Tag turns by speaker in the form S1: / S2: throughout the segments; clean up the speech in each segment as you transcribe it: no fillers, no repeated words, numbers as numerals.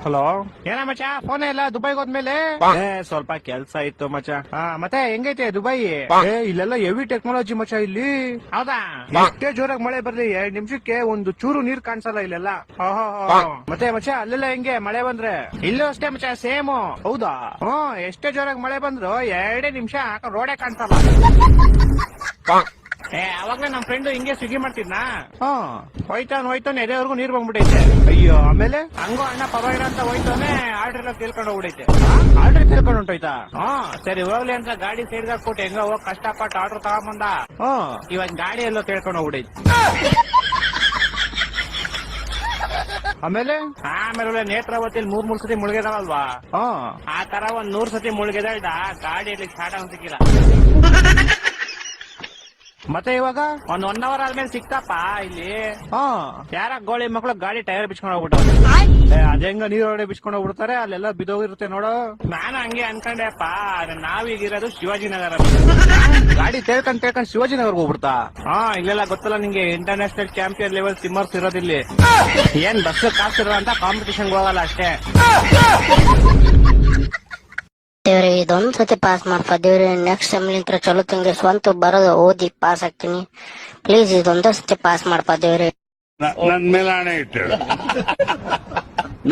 S1: Hello, ಏನ ಮಚ phone ಇಲ್ಲ ದುಬೈಗೆ ಹೋದ್ಮೇಲೆ? ಸ್ವಲ್ಪ ಕೆಲ್ಸ ಇತ್ತು ಮಚ. ಮತ್ತೆ ಹೆಂಗೈತೆ ದುಬೈ? ಇಲ್ಲೆಲ್ಲ ಹೆವಿ ಟೆಕ್ನಾಲಜಿ ಮಚ ಇಲ್ಲಿ. ಹೌದಾ? ಎಷ್ಟೇ ಜೋರಾಗಿ ಮಳೆ ಬರ್ಲಿ 2 ನಿಮಿಷಕ್ಕೆ ಒಂದು ಚೂರು ನೀರ್ ಕಾಣಿಸಲ್ಲ ಇಲ್ಲೆಲ್ಲ. ಮತ್ತೆ ಮಚ ಅಲ್ಲೆಲ್ಲ ಹೆಂಗೆ ಮಳೆ ಬಂದ್ರೆ? ಇಲ್ಲೂ ಅಷ್ಟೇ ಮಚ, ಸೇಮ್. ಹೌದಾ? ಎಷ್ಟೇ ಜೋರಾಗಿ ಮಳೆ ಬಂದ್ರು 2 ನಿಮಿಷ ರೋಡೇ ಕಾಣಿಸಲ್ಲ. ಅವಾಗ್ಲೇ ನಮ್ ಫ್ರೆಂಡ್ ಹಿಂಗೆ ಸ್ವಿಗ್ಗಿ ಮಾಡ್ತಿದ್ನಾ? ಹೋಯ್ತಾನೆ ಎದೆವರೆಗೂ ನೀರ್ ಬಂದ್ಬಿಟ್ಟೈತೆ. ಅಯ್ಯೋ, ಆಮೇಲೆ ಹಂಗೋ ಅಣ್ಣ ಪರವಾಗಿಲ್ಲ ಅಂತ ಹೋಯ್ತಾನೆ, ಆರ್ಡರ್ ಎಲ್ಲ ತಿಳ್ಕೊಂಡು ಹೋಗ್ಬಿಡೈತೆ. ಆರ್ಡರ್ ತಿಳ್ಕೊಂಡು ಹೊಂಟೋಯ್ತಾ? ಸರಿ ಹೋಗ್ಲಿ ಅಂತ ಗಾಡಿ ಸೈಡ್ ಹಾಕ್ಬಿಟ್ಟು ಹೆಂಗ ಹೋಗ್ ಕಷ್ಟಪಟ್ಟು ಆರ್ಡರ್ ತಗೊಂಬಂದ. ಇವಾಗ ಗಾಡಿ ಎಲ್ಲೋ ತಿಳ್ಕೊಂಡು ಹೋಗ್ಬಿಡೈತೆ. ಆಮೇಲೆ ನೇತ್ರಾವತಿಲಿ 3 ಸತಿ ಮುಳುಗಿದಾವಲ್ವಾ? ಆ ತರ 100 ಸತಿ ಮುಳುಗಿದ ಗಾಡಿಯಲ್ಲಿ ಸ್ಟಾರ್ಟ್ ಆಗ ಸಿಕ್ಕಿಲ್ಲ. ಮತ್ತೆ ಇವಾಗ ಒಂದ್ 1 ಅವರ್ ಆದ್ಮೇಲೆ ಸಿಕ್ತಪ್ಪ ಇಲ್ಲಿ. ಯಾರ ಗೋಳಿ ಮಕ್ಳು ಗಾಡಿ ಟೈರ್ ಬಿಚ್ಕೊಂಡು ಹೋಗ್ಬಿಟ್ಟು ಅದೇಂಗ ನೀರೊಳಗೆ ಬಿಚ್ಕೊಂಡು ಹೋಗ್ಬಿಡ್ತಾರೆ, ಅಲ್ಲೆಲ್ಲ ಬಿದೋಗಿರುತ್ತೆ ನೋಡು. ನಾನು ಹಂಗೆ ಅನ್ಕೊಂಡೆಪ್ಪ. ನಾವೀಗಿರೋದು ಶಿವಾಜಿನಗರ. ಗಾಡಿ ತೇಳ್ಕೊಂಡ್ ಶಿವಾಜಿನಗರ್ಗೆ ಹೋಗ್ಬಿಡ್ತಾ? ಇಲ್ಲೆಲ್ಲ ಗೊತ್ತಲ್ಲ ನಿಂಗೆ, ಇಂಟರ್ನ್ಯಾಷನಲ್ ಚಾಂಪಿಯನ್ ಲೆವೆಲ್ ಸಿಮ್ಮರ್ಸ್ ಇರೋದಿಲ್ಲಿ. ಏನ್ ಬಸ್ ಕಾಸಿರೋ ಅಂತ ಕಾಂಪಿಟೇಷನ್ ಹೋಗಲ್ಲ ಅಷ್ಟೇ.
S2: ದೇವ್ರಿ ಇದೊಂದ್ ಸತಿ ಪಾಸ್ ಮಾಡ್ಪ ದೇವ್ರಿ. ನೆಕ್ಸ್ಟ್ ಸೆಮ್ಲಿಂತ್ರ ಚಲೋ ತಿಂಗೆ ಸ್ವಂತ ಬರೋದು ಓದಿ ಪಾಸ್ ಆಗ್ತೀನಿ. ಪ್ಲೀಸ್ ಇದೊಂದ ಸತಿ ಪಾಸ್ ಮಾಡ್ಪ ದೇವ್ರಿ.
S3: ನನ್ ಮೇಲೆ ಹಣೆ ಇಟ್ಟು,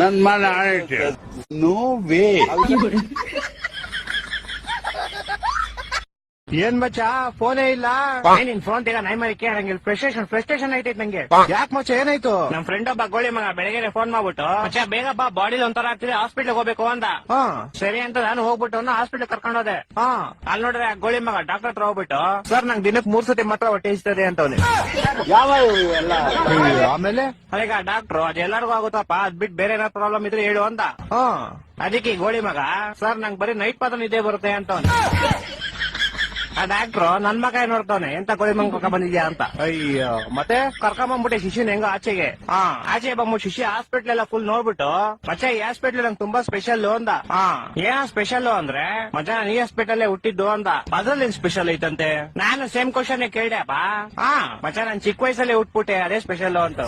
S3: ನನ್ ಮೇಲೆ ಹಣೆ ಇಟ್ಟು. No way.
S1: ಏನ್ ಮಚ್ಚ ಫೋನೇ ಇಲ್ಲ? ನಿನ್ ಫೋನ್ ತೆಗ ನೈ ಮರಿ ಕೇಳಂಗಿಲ್ಲ. ಫ್ರಸ್ಟ್ರೇಷನ್ ಐತೈತ್ ನಂಗೆ. ಯಾಕೆ ಮಚ್ಚ ಏನಾಯ್ತು? ನಮ್ ಫ್ರೆಂಡ್ ಒಬ್ಬ ಗೋಳಿ ಮಗ ಬೆಳಗ್ಗೆ ಫೋನ್ ಮಾಡ್ಬಿಟ್ಟು, ಮಚ್ಚ ಬೇಗ ಬಾ ಬಾಡಿ ಒಂಥರ ಆಗ್ತಿದೆ, ಹಾಸ್ಪಿಟ್ಲ್ ಹೋಗ್ಬೇಕು ಅಂದ. ಸರಿ ಅಂತ ನಾನು ಹೋಗ್ಬಿಟ್ಟು ಹಾಸ್ಪಿಟ್ಲ್ ಕರ್ಕೊಂಡು ಹೋದೆ. ಅಲ್ಲಿ ನೋಡ್ರೆ ಆ ಗೋಳಿ ಮಗ ಡಾಕ್ಟರ್ ಹತ್ರ ಹೋಗ್ಬಿಟ್ಟು, ಸರ್ ನಂಗೆ ದಿನಕ್ಕೆ 3 ಸತಿ ಮಾತ್ರ ಹೊಟ್ಟೆ ಇಸ್ತದೆ ಅಂತವ್ನೆ. ಆಮೇಲೆ ಈಗ ಡಾಕ್ಟ್ರು ಅದೆಲ್ಲರಿಗೂ ಆಗುತ್ತಪ್ಪ, ಅದ್ ಬಿಟ್ಟು ಬೇರೆ ಏನಾದ್ರು ಪ್ರಾಬ್ಲಮ್ ಇದ್ರೆ ಹೇಳು ಅಂದ. ಅದಕ್ಕೆ ಗೋಳಿ ಮಗ, ಸರ್ ನಂಗೆ ಬರೀ ನೈಟ್ ಮಾತ್ರ ನಿದ್ದೆ ಬರುತ್ತೆ ಅಂತವ್ನೆ. ಆ ಡಾಕ್ಟ್ರು ನನ್ ಮಗ ನೋಡ್ತಾವನೆ, ಎಂತ ಗೋಳಿ ಮಂಗ ಬಂದಿದ್ಯಾ ಅಂತ. ಅಯ್ಯೋ, ಮತ್ತೆ ಕರ್ಕೊಂಬಂದ್ಬಿಟ್ಟೆ ಶಿಶುನ್ ಹೆಂಗ ಆಚೆಗೆ. ಆಚೆ ಬಂದ್ಬಿಟ್ಟು ಶಿಶು ಹಾಸ್ಪಿಟ್ಲ್ ಎಲ್ಲ ಫುಲ್ ನೋಡ್ಬಿಟ್ಟು, ಮಚ್ಚ ಈ ಹಾಸ್ಪಿಟ್ಲ್ ನಂಗೆ ತುಂಬಾ ಸ್ಪೆಷಲ್ ಅಂದ. ಏನ್ ಸ್ಪೆಷಲ್ ಅಂದ್ರೆ, ಮಚ್ಚ ಈ ಹಾಸ್ಪಿಟಲ್ ಹುಟ್ಟಿದ್ದು ಅಂದ. ಅದ್ರಲ್ಲಿ ಏನ್ ಸ್ಪೆಷಲ್ ಐತಂತೆ? ನಾನು ಸೇಮ್ ಕ್ವಶನ್ ಕೇಳ್ದೆಪ್ಪ. ಮಚ್ಚ ನಾನ್ ಚಿಕ್ಕ ವಯಸ್ಸಲ್ಲಿ ಹುಟ್ಬಿಟ್ಟೆ, ಅದೇ ಸ್ಪೆಷಲ್ ಅಂತ.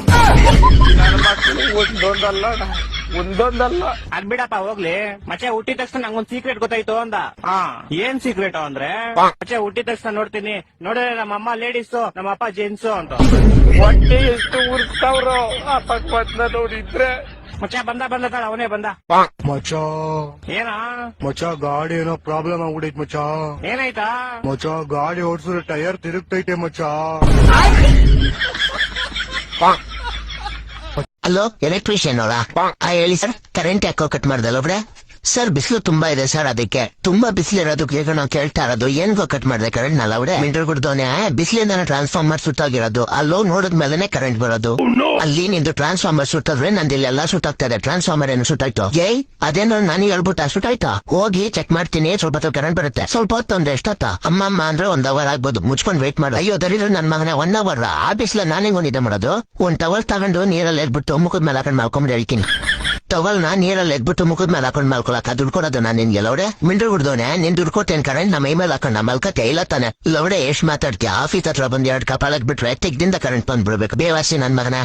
S3: ಒಂದೊಂದಲ್ಲ
S1: ಅದ್ ಬಿಡಪ್ಪ ಹೋಗ್ಲಿ. ಮಚ್ಚ ಹುಟ್ಟಿದ ತಕ್ಷಣ ನಂಗೊಂದ್ ಸೀಕ್ರೆಟ್ ಗೊತ್ತಾಯ್ತು ಅಂದ. ಏನ್ ಸೀಕ್ರೆಟ್ ಅಂದ್ರೆ, ಮಚ್ಚ ಹುಟ್ಟಿದ ತಕ್ಷಣ ನೋಡ್ತೀನಿ, ನೋಡಿದ್ರೆ ನಮ್ಮ ಅಮ್ಮ ಲೇಡೀಸು, ನಮ್ಮ ಅಪ್ಪ ಜೆಂಟ್ಸು ಅಂತ.
S3: ಹೊಟ್ಟೆ ಎಷ್ಟು ಉರ್ಸ್ತಾವ್ರೋ ಅಪಕ್ವತ್ನ ನೋಡಿದ್ರೆ.
S1: ಮಚ್ಚ ಬಂದ ತಾಳ, ಅವನೇ ಬಂದ.
S4: ಮಚ್ಚ
S1: ಏನ
S4: ಮಚ್ಚ ಗಾಡಿ ಏನೋ ಪ್ರಾಬ್ಲಮ್ ಆಗ್ಬಿಡೈತ್ ಮಚ್ಚ.
S1: ಏನಾಯ್ತಾ?
S4: ಮಚ್ಚ ಗಾಡಿ ಓಡಿಸಿದ್ರೆ ಟೈರ್ ತಿರುಗ್ತೈತೆ ಮಚ್ಚ.
S5: ಹಲೋ, ಎಲೆಕ್ಟ್ರಿಷಿಯನ್ ಅವರಾ? ಹೇಳಿ ಸರ್, ಕರೆಂಟ್ ಯಾಕೋ ಕಟ್ ಮಾಡ್ದಲ್ಲ ಒಬ್ರೆ? ಸರ್ ಬಿಸಿಲು ತುಂಬಾ ಇದೆ ಸರ್, ಅದಕ್ಕೆ ತುಂಬಾ ಬಿಸಿಲು ಇರೋದಕ್ಕೆ ಈಗ ನಾವು ಕೇಳ್ತಾ ಇರೋದು, ಏನ್ಗೋ ಕಟ್ ಮಾಡಿದೆ ಕರೆಂಟ್ ನಲ್ಲ ಅವ್ರೆ? ಮಿಂಟರ್ ಕುಡ್ದವನೆ ಬಿಸಿಲಿಂದ ಟ್ರಾನ್ಸ್ಫಾರ್ಮರ್ ಸುತ್ತಾಗಿರೋದು, ಅಲ್ಲೋ ನೋಡಿದ್ಮೇಲೆ ಕರೆಂಟ್ ಬರೋದು. ಅಲ್ಲಿ ನಿಂದು ಟ್ರಾನ್ಸ್ಫಾರ್ಮರ್ ಸುತ್ತದ್ರೆ ನಂದು ಇಲ್ಲೆಲ್ಲ ಸುತ್ತಾಗ್ತಾ ಇದೆ. ಟ್ರಾನ್ಸ್ಫಾರ್ಮರ್ ಏನು ಸುತ್ತಾಯ್ತು? ಅದೇನೋ ನಾನು ಹೇಳ್ಬಿಟ್ಟ ಸುತ್ತಾಯ್ತಾ? ಹೋಗಿ ಚೆಕ್ ಮಾಡ್ತೀನಿ, ಸ್ವಲ್ಪ ಹೊತ್ತು ಕರೆಂಟ್ ಬರುತ್ತೆ. ಸ್ವಲ್ಪ ಹೊತ್ತು ಅಂದ್ರೆ ಎಷ್ಟೊತ್ತ? ಅಮ್ಮಮ್ಮ ಅಂದ್ರೆ 1 ಅವರ್ ಆಗ್ಬೋದು, ಮುಚ್ಕೊಂಡ್ ವೇಟ್ ಮಾಡು. ಅಯ್ಯೋ ದರಿದ್ರ ನನ್ ಮಗನ 1 ಅವರ್ ಆ ಬಿಸಿಲ ನಾನೇ ನಿದ್ದೆ ಮಾಡೋದು? 1 ಟವಲ್ ತಗೊಂಡು ನೀರಲ್ಲಿ ಎದ್ಬಿಟ್ಟು ಮುಖದ ಮೇಲೆ ಹಾಕೊಂಡ್ ಮಾಡ್ಕೊಂಡ್ ಹೇಳ್ತೀನಿ. ಟವಲ್ನ ನೀರಲ್ಲಿ ಎದ್ಬಿಟ್ಟು ಮುಖದ ಮೇಲೆ ಹಾಕೊಂಡ್ ಮಾಡ್ಕೊಳಕ ದುಡ್ಡು ಕೊಡೋದು ನಾನು ನಿನ್ಗೆ ಲೌಡೆ? ಮಿಂಡ್ರು ಹುಡ್ದೋನೆ, ನಿನ್ ದುಡ್ಡು ಕೊಟ್ಟೇನ್ ಕರೆಂಟ್ ನಮ್ಮ ಮೈ ಮೇಲೆ ಹಾಕೊಂಡ್ ಮಲ್ಕತ್ತೆ ಇಲ್ಲ ತಾನೆ? ಲೌಡೆ ಎಷ್ಟ್ ಮಾತಾಡ್ತೀಯ? ಆಫೀಸ್ ಹತ್ರ ಬಂದ್ 2 ಕಪಾಲಕ್ ಬಿಟ್ರೆ ತೆಗ್ದಿಂದ ಕರೆಂಟ್ ಬಂದ್ಬಿಡ್ಬೇಕು. ಬೇವಾಸಿ ನನ್ ಮಗನ.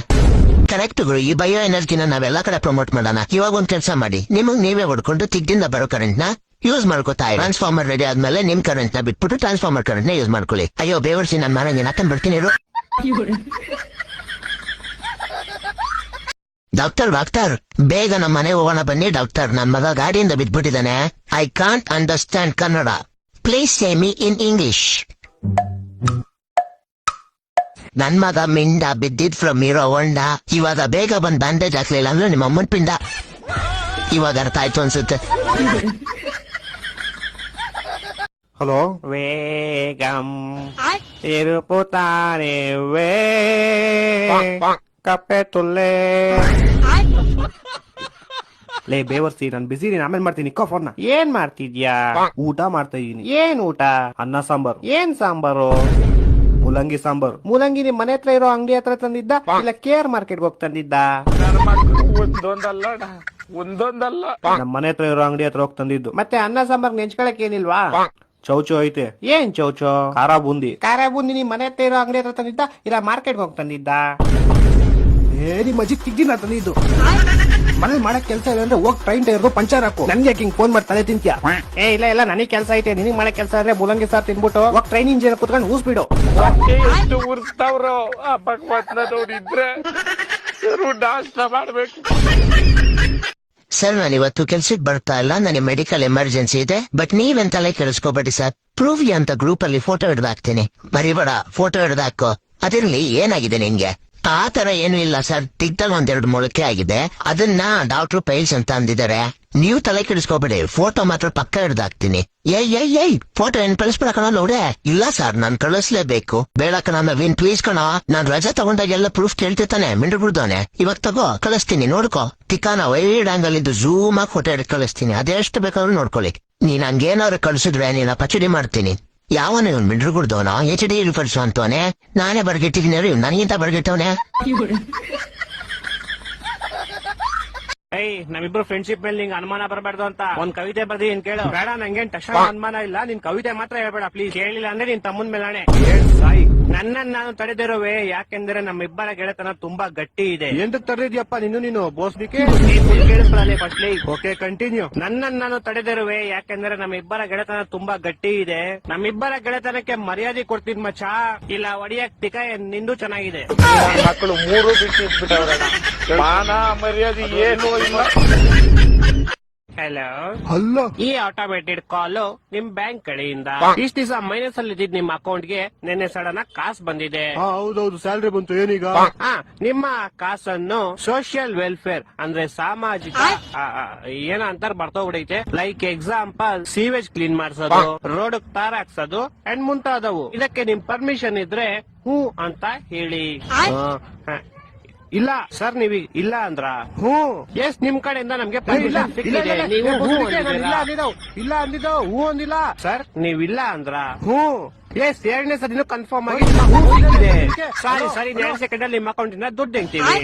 S5: ಕರೆಕ್ಟ್ ಗುರು, ಈ ಬಯೋ ಎನರ್ಜಿನ ನಾವೆಲ್ಲಾ ಕಡೆ ಪ್ರಮೋಟ್ ಮಾಡೋಣ. ಇವಾಗ ಒಂದ್ ಕೆಲಸ ಮಾಡಿ, ನಿಮಗ್ ನೀವೇ ಹೊಡ್ಕೊಂಡು ತಿಗ್ದಿಂದ ಬರೋ ಕರೆಂಟ್ ನ ಯೂಸ್ ಮಾಡ್ಕೋತಾ. ಟ್ರಾನ್ಸ್ಫಾರ್ಮರ್ ರೆಡಿ ಆದ್ಮೇಲೆ ನಿಮ್ ಕರೆಂಟ್ ನ ಬಿಟ್ಬಿಟ್ಟು ಟ್ರಾನ್ಸ್ಫಾರ್ಮರ್ ಕರೆಂಟ್ ನ ಯೂಸ್ ಮಾಡ್ಕೊಳ್ಳಿ. ಅಯ್ಯೋ ಬೇವರ್ಸಿ ನನ್ ಮನೆ ನೀನ್ ಹಾಕೊಂಡ್ ಬಿಡ್ತೀನಿ. ಡಾಕ್ಟರ್ ಬೇಗ ನಮ್ಮ ಮನೆ ಹೋಗೋಣ ಬನ್ನಿ ಡಾಕ್ಟರ್. ನನ್ ಮಗ ಗಾಡಿಯಿಂದ ಬಿದ್ಬಿಟ್ಟಿದ್ದಾನೆ. I can't understand Kannada. Please say me in English. ನನ್ ಮಗ ಮಿಂಡ ಬಿದ್ದಿದ್ ಫ್ರಮ್ ಹೀರೋ ಹೊಂಡ. ಇವಾಗ ಬೇಗ ಬಂದ್ ಬ್ಯಾಂಡೇಜ್ ಹಾಕ್ಲಿಲ್ಲ ಅಂದ್ರೆ ನಿಮ್ಮ ಅಮ್ಮನ್ ಪಿಂಡ. ಇವಾಗ ಅರ್ಥ ಆಯ್ತು ಅನ್ಸುತ್ತೆ.
S4: ಹಲೋ,
S1: ವೇಗಂ ತಿರುಪುತ್ತಾನೆ ವೇ ಕಪ್ಪೆ ತುಲ್ಲೆ. ಲೇ ಬೇವರ್ಸಿ, ನಾನ್ ಬಿಸಿ ಇದೀನಿ, ಆಮೇಲೆ ಮಾಡ್ತೀನಿ. ಇಕ್ಕೋ ಫೋನ್. ಏನ್ ಮಾಡ್ತಿದ್ಯಾ? ಊಟ ಮಾಡ್ತಾ ಇದೀನಿ. ಏನ್ ಊಟ? ಅನ್ನ ಸಾಂಬಾರು. ಏನ್ ಸಾಂಬಾರು? ಮೂಲಂಗಿ ಸಾಂಬಾರು. ಮೂಲಂಗಿ ನಿಮ್ ಮನೆ ಹತ್ರ ಇರೋ ಅಂಗಡಿ ಹತ್ರ ತಂದಿದ್ದ ಇಲ್ಲ ಕೇರ್ ಮಾರ್ಕೆಟ್ ಹೋಗಿ ತಂದಿದ್ದ?
S3: ಒಂದೊಂದಲ್ಲ
S1: ನಮ್ ಮನೆ ಹತ್ರ ಇರೋ ಅಂಗಡಿ ಹತ್ರ ಹೋಗಿ ತಂದಿದ್ದು. ಮತ್ತೆ ಅನ್ನ ಸಾಂಬಾರ್ ನೆಂಚ್ಕೊಳಕ್ ಏನಿಲ್ವಾ? ಚೌಚೋ ಐತೆ. ಏನ್ ಚೌಚೋ? ಖಾರ ಬೂಂದಿ ನಿಮ್ ಮನೆ ಹತ್ರ ಇರೋ ಅಂಗಡಿ ಹತ್ರ ತಂದಿದ್ದ ಇಲ್ಲ ಮಾರ್ಕೆಟ್ ಹೋಗಿ ತಂದಿದ್ದ? ನಿಮ್ಮ ಅಜ್ಜಿ ತಿಗ್ಗಿನ ತಂದಿದ್ದು ಮನೇಲಿ ಮಾಡಕ್ ಕೆಲಸ ಇಲ್ಲ ಅಂದ್ರೆ ಹೋಗ್ ಟ್ರೈನ್ ಟೈರ್ದು ಪಂಚರ್ ಹಾಕು ನನ್ಗೆ ಹಿಂಗ್ ಫೋನ್ ಮಾಡಿ ತಲೆ ತಿಂತ್ಯಾ ಇಲ್ಲ ನನಗೆ ಕೆಲಸ ಐತೆ ನಿನಗ್ ಮಾಡಕ್ ಕೆಲಸ ಅಂದ್ರೆ ಮುಲಂಗಿ ಸಾರ್ ತಿನ್ಬಿಟ್ಟು ಹೋಗ್ ಟ್ರೈನ್ ಇಂಜಿನ್ ಕುತ್ಕೊಂಡು ಊಸ್ಬಿಡು
S3: ಎಷ್ಟು ಉರ್ಸ್ತಾವ್ರು ಆ ಭಗವಂತನವ್ರಿದ್ರೆ ನಾಷ್ಟ ಮಾಡ್ಬೇಕು.
S5: ಸರ್ ನಾನು ಇವತ್ತು ಕೆಲ್ಸಕ್ಕೆ ಬರ್ತಾ ಇಲ್ಲ, ನನಗೆ ಮೆಡಿಕಲ್ ಎಮರ್ಜೆನ್ಸಿ ಇದೆ. ಬಟ್ ನೀವೆನ್ ತಲೆ ಕೆಡಿಸ್ಕೋಬೇಡಿ ಸರ್. ಪ್ರೂವ್ ಅಂತ ಗ್ರೂಪ್ ಅಲ್ಲಿ ಫೋಟೋ ಹಿಡ್ದಾಕ್ತೀನಿ, ಮರಿಬೇಡ. ಫೋಟೋ ಹಿಡ್ದಾಕೋ. ಅದಿರ್ಲಿ, ಏನಾಗಿದೆ ನಿನ್ಗೆ? ಆ ತರ ಏನು ಇಲ್ಲ ಸರ್, ಟಿಕ್ದಾಗ 1-2 ಮೊಳಕೆ ಆಗಿದೆ. ಅದನ್ನ ಡಾಕ್ಟರ್ ಪೈಲ್ಸ್ ಅಂತ ಅಂದಿದ್ದಾರೆ. ನೀವು ತಲೆ ಕೆಡಿಸ್ಕೋಬೇಡಿ, ಫೋಟೋ ಮಾತ್ರ ಪಕ್ಕ ಹಿಡ್ದಾಕ್ತೀನಿ. ಏಯ್ ಫೋಟೋ ಏನ್ ಕಳಿಸ್ಬಿಡಕಣ ನೋಡೆ? ಇಲ್ಲ ಸರ್, ನಾನ್ ಕಳಿಸ್ಲೇಬೇಕು. ಬೇಡಕಣ ನವೀನ್, ಪ್ಲೀಸ್ ಕಣ. ನಾನ್ ರಜೆ ತಗೊಂಡಾಗೆಲ್ಲ ಪ್ರೂಫ್ ಕೇಳ್ತಿರ್ತಾನೆ, ಮಿಂಡ್ರು ಬಿಡ್ದೋನೆ. ಇವಾಗ ತಗೋ, ಕಳಿಸ್ತೀನಿ, ನೋಡ್ಕೋ. ಟಿಕಾನ ವೈಡ್ ಆಂಗಲ್ ಇದ್ದು ಝೂಮ್ ಆಗಿ ಫೋಟೋ ಹಿಡಿದು ಕಳಿಸ್ತೀನಿ. ಅದೆಷ್ಟು ಬೇಕಾದ್ರೂ ನೋಡ್ಕೊಳ್ಳಿ. ನೀನ್ ಹಂಗೇನಾದ್ರು ಕಳ್ಸಿದ್ರೆ ನೀನ ಪಚಡಿ ಮಾಡ್ತೀನಿ. ಯಾವನ ಇವ್ನು ಮಿಂಡ್ರು ಗುಡ್ದವನ HD ರಿಫರ್ಸ್ ಅಂತವನೆ? ನಾನೇ ಬರ್ಗಿಟ್ಟಿದ್ದೀನಿ, ನನಗಿಂತ ಬರ್ಗಿಟ್ಟವನೆ.
S1: ನಮ್ಮಿಬ್ರು ಫ್ರೆಂಡ್ಶಿಪ್ ಮೇಲೆ ನಿಂಗೆ ಅನುಮಾನ ಬರಬಾರ್ದು ಅಂತ ಒಂದ್ ಕವಿತೆ ಬರ್ದೀನಿ ಕೇಳು. ಬೇಡ, ನಂಗೇನ್ ತಕ್ಷಣ ಅನುಮಾನ ಇಲ್ಲ. ನಿನ್ ಕವಿತೆ ಮಾತ್ರ ಹೇಳ್ಬೇಡ ಪ್ಲೀಸ್. ಕೇಳಿಲ್ಲ ಅಂದ್ರೆ ನಿನ್ ತಮ್ಮನ್ ಮೇಲಾಣೆ. ಸಾಯಿ, ನನ್ನನ್ನು ನಾನು ತಡೆದಿರುವೆ, ಯಾಕೆಂದ್ರೆ ನಮ್ಮಿಬ್ಬರ ಗೆಳೆತನ ತುಂಬಾ ಗಟ್ಟಿ ಇದೆ.
S4: ಎಂತ ತರದಿದ್ಯಪ್ಪ ನೀನು ಬೋಸ್ಬಿಕೆ?
S1: Firstly
S4: okay, continue.
S1: ನನ್ನನ್ನು ನಾನು ತಡೆದಿರುವೆ, ಯಾಕೆಂದ್ರೆ ನಮ್ಮಿಬ್ಬರ ಗೆಳೆತನ ತುಂಬಾ ಗಟ್ಟಿ ಇದೆ. ನಮ್ಮಿಬ್ಬರ ಗೆಳೆತನಕ್ಕೆ ಮರ್ಯಾದೆ ಕೊಡ್ತೀನಿ ಮಚ್ಚಾ. ಇಲ್ಲ ಒಡಿಯಕ್ ಟಿಕ ನಿಂದು ಚೆನ್ನಾಗಿದೆ.
S3: ಮಕ್ಕಳು 3 ಬಿಟ್ಟಿದ್ಬಿಟ್ಟವ್ರಣ. ಮಾನ ಮರ್ಯಾದೆ ಏನು ಇಲ್ಲ.
S1: ಹಲೋ,
S4: ಅಲ್ಲ
S1: ಈ ಆಟೋಮೇಟೆಡ್ ಕಾಲು ನಿಮ್ ಬ್ಯಾಂಕ್ ಕಡೆಯಿಂದ. ಇಷ್ಟ ದಿವಸ ಮೈನಸ್ ಅಲ್ಲಿ ಇದ್ದಿದ್ ನಿಮ್ಮ ಅಕೌಂಟ್ಗೆ ನಿನ್ನೆ ಸಡನ್ ಆಗಿ ಕಾಸು ಬಂದಿದೆ.
S4: ಹೌದೌದು, ಸ್ಯಾಲ್ರಿ ಬಂತು. ಏನೀಗ?
S1: ನಿಮ್ಮ ಕಾಸನ್ನು ಸೋಷಿಯಲ್ ವೆಲ್ಫೇರ್ ಅಂದ್ರೆ ಸಾಮಾಜಿಕ ಏನ ಅಂತಾರ ಬರ್ತೋಗ್ಬಿಡೈತೆ. ಲೈಕ್ ಎಕ್ಸಾಂಪಲ್ ಸೀವೇಜ್ ಕ್ಲೀನ್ ಮಾಡ್ಸೋದು, ರೋಡ್ ತಾರ್ ಹಾಕ್ಸೋದು ಅಂಡ್ ಮುಂತಾದವು. ಇದಕ್ಕೆ ನಿಮ್ ಪರ್ಮಿಷನ್ ಇದ್ರೆ ಹೂ ಅಂತ ಹೇಳಿ. ಇಲ್ಲ ಸರ್, ನೀವ್ ಇಲ್ಲ ಅಂದ್ರ ಎಸ್ ನಿಮ್ ಕಡೆಯಿಂದ ನಮ್ಗೆ ಪರ್ಮಿಷನ್ ಸಿಕ್ಕಿದೆ. ನೀವು ಇಲ್ಲ ಅಂದಿದ್ದು ಹೂ ಅಂದಿಲ್ಲ ಸರ್. ನೀವ್ ಇಲ್ಲ ಅಂದ್ರ ಎಸ್ 2ನೇ ಸರಿ ಕನ್ಫರ್ಮ್ ಆಗಿ ಸಿಕ್ಕಿದೆ. ಸಾರಿ 2 ಸೆಕೆಂಡ್ ಅಲ್ಲಿ ನಿಮ್ಮ ಅಕೌಂಟ್ ಇಂದ ದುಡ್ಡು ಹೆಂಗ್ತೀವಿ.